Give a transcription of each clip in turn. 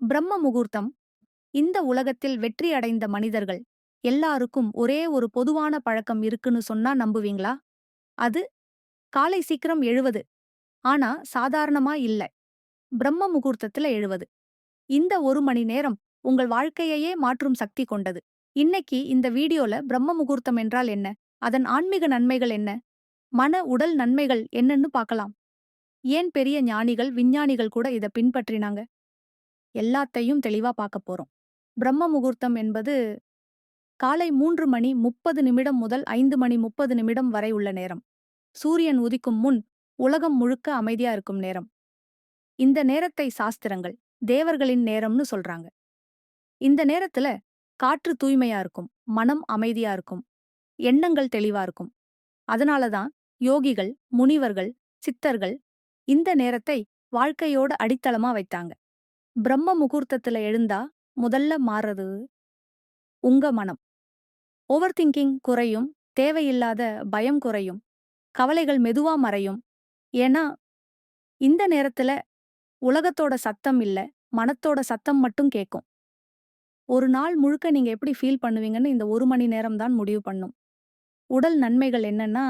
பிரம்ம முகூர்த்தம் இந்த உலகத்தில் வெற்றி அடைந்த மனிதர்கள் எல்லாருக்கும் ஒரே ஒரு பொதுவான பழக்கம் இருக்குன்னு சொன்னா நம்புவீங்களா? அது காலை சீக்கிரம் எழுவது. ஆனா சாதாரணமா இல்ல. பிரம்ம முகூர்த்தத்துல எழுவது. இந்த ஒரு மணி நேரம் உங்கள் வாழ்க்கையையே மாற்றும் சக்தி கொண்டது. இன்னைக்கு இந்த வீடியோல பிரம்ம முகூர்த்தம் என்றால் என்ன? அதன் ஆன்மீக நன்மைகள் என்ன? மன உடல் நன்மைகள் என்னன்னு பார்க்கலாம். ஏன் பெரிய ஞானிகள் விஞ்ஞானிகள் கூட இத பின்பற்றினாங்க? எல்லாத்தையும் தெளிவா பார்க்க போறோம். பிரம்ம முகூர்த்தம் என்பது காலை 3:30 முதல் 5:30 வரை உள்ள நேரம். சூரியன் உதிக்கும் முன் உலகம் முழுக்க அமைதியா இருக்கும் நேரம். இந்த நேரத்தை சாஸ்திரங்கள் தேவர்களின் நேரம்னு சொல்றாங்க. இந்த நேரத்துல காற்று தூய்மையா இருக்கும், மனம் அமைதியா இருக்கும், எண்ணங்கள் தெளிவா இருக்கும். அதனால தான் யோகிகள், முனிவர்கள், சித்தர்கள் இந்த நேரத்தை வாழ்க்கையோட அடித்தளமா வைத்தாங்க. பிரம்ம முகூர்த்தத்துல எழுந்தா முதல்ல மாறது உங்க மனம். ஓவர் திங்கிங் குறையும், தேவையில்லாத பயம் குறையும், கவலைகள் மெதுவா மறையும். ஏன்னா, இந்த நேரத்துல உலகத்தோட சத்தம் இல்ல, மனத்தோட சத்தம் மட்டும் கேட்கும். ஒரு நாள் முழுக்க நீங்க எப்படி ஃபீல் பண்ணுவீங்கன்னு இந்த 1 மணி நேரம் தான் முடிவு பண்ணும். உடல் நன்மைகள் என்னன்னா,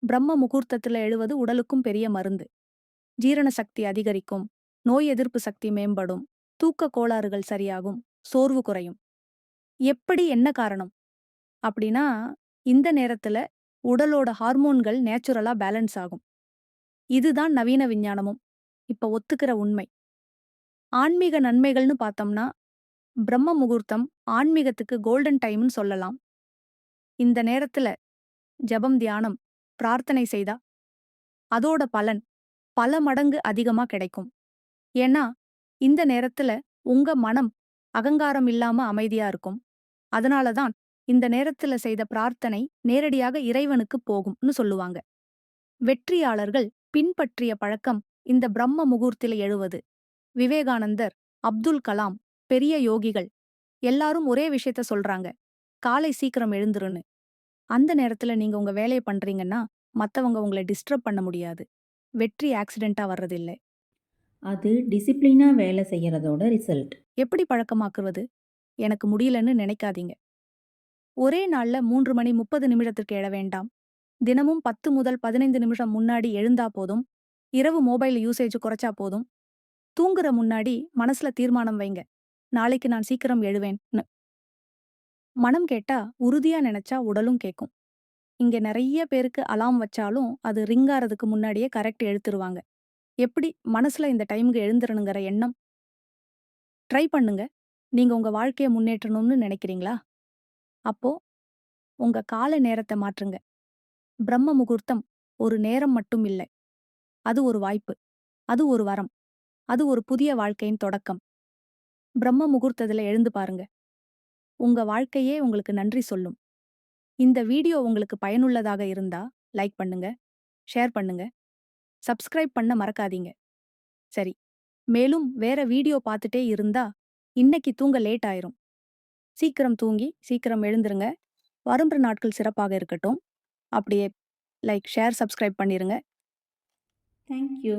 பிரம்ம முகூர்த்தத்துல எழுவது உடலுக்கும் பெரிய மருந்து. ஜீரண சக்தி அதிகரிக்கும், நோய் எதிர்ப்பு சக்தி மேம்படும், தூக்க கோளாறுகள் சரியாகும், சோர்வு குறையும். எப்படி என்ன காரணம்? அப்படின்னா, இந்த நேரத்துல உடலோட ஹார்மோன்கள் நேச்சுரலா பேலன்ஸ் ஆகும். இதுதான் நவீன விஞ்ஞானமும் இப்ப ஒத்துக்கிற உண்மை. ஆன்மீக நன்மைகள்னு பார்த்தோம்னா, பிரம்ம முகூர்த்தம் ஆன்மீகத்துக்கு கோல்டன் டைம்னு சொல்லலாம். இந்த நேரத்துல ஜெபம், தியானம், பிரார்த்தனை செய்தா அதோட பலன் பல மடங்கு அதிகமா கிடைக்கும். ஏன்னா, இந்த நேரத்துல உங்க மனம் அகங்காரம் இல்லாம அமைதியா இருக்கும். அதனால தான் இந்த நேரத்துல செய்த பிரார்த்தனை நேரடியாக இறைவனுக்கு போகும்னு சொல்லுவாங்க. வெற்றியாளர்கள் பின்பற்றிய பழக்கம் இந்த பிரம்ம முகூர்த்தில எழுவது. விவேகானந்தர், அப்துல் கலாம், பெரிய யோகிகள் எல்லாரும் ஒரே விஷயத்த சொல்றாங்க. காலை சீக்கிரம் எழுந்துருன்னு. அந்த நேரத்துல நீங்க உங்க வேலைய பண்றீங்கன்னா, மத்தவங்க உங்கள டிஸ்டர்ப் பண்ண முடியாது. வெற்றி ஆக்சிடென்ட்டா வர்றதில்ல. அது டிசிப்ளினா வேலை செய்யறதோட ரிசல்ட். எப்படி பழக்கமாக்குவது? எனக்கு முடியலன்னு நினைக்காதீங்க. ஒரே நாள்ல 3:30 எழ வேண்டாம். தினமும் 10 முதல் 15 நிமிஷம் முன்னாடி எழுந்தா போதும். இரவு மொபைல் யூசேஜ் குறைச்சா போதும். தூங்குற முன்னாடி மனசுல தீர்மானம் வைங்க. நாளைக்கு நான் சீக்கிரம் எழுவேன்னு. மனம் கேட்டா உறுதியா நினைச்சா உடலும் கேக்கும். இங்க நெறைய பேருக்கு அலார்ம் வச்சாலும் அது ரிங் ஆறதுக்கு முன்னாடியே கரெக்ட் எழுத்துருவாங்க. எப்படி மனசுல இந்த டைம்க்கு எழுந்திரணுங்கிற எண்ணம் ட்ரை பண்ணுங்க. நீங்க உங்க வாழ்க்கைய முன்னேற்றணும்னு நினைக்கிறீங்களா? அப்போ உங்க கால நேரத்த மாற்றுங்க. பிரம்ம முகூர்த்தம் ஒரு நேரம் மட்டும் இல்ல. அது ஒரு வாய்ப்பு. அது ஒரு வரம். அது ஒரு புதிய வாழ்க்கையின் தொடக்கம். பிரம்ம முகூர்த்தத்துல எழுந்து பாருங்க. உங்க வாழ்க்கையே உங்களுக்கு நன்றி சொல்லும். இந்த வீடியோ உங்களுக்கு பயனுள்ளதாக இருந்தா லைக் பண்ணுங்க, ஷேர் பண்ணுங்க, சப்ஸ்கிரைப் பண்ண மறக்காதீங்க. சரி. மேலும் வேற வீடியோ பார்த்துட்டே இருந்தா இன்னைக்கு தூங்க லேட் ஆயிரும். சீக்கிரம் தூங்கி சீக்கிரம் எழுந்துருங்க. வரும்ற நாட்கள் சிறப்பாக இருக்கட்டும். அப்படியே லைக், ஷேர், சப்ஸ்கிரைப் பண்ணிருங்க. Thank you.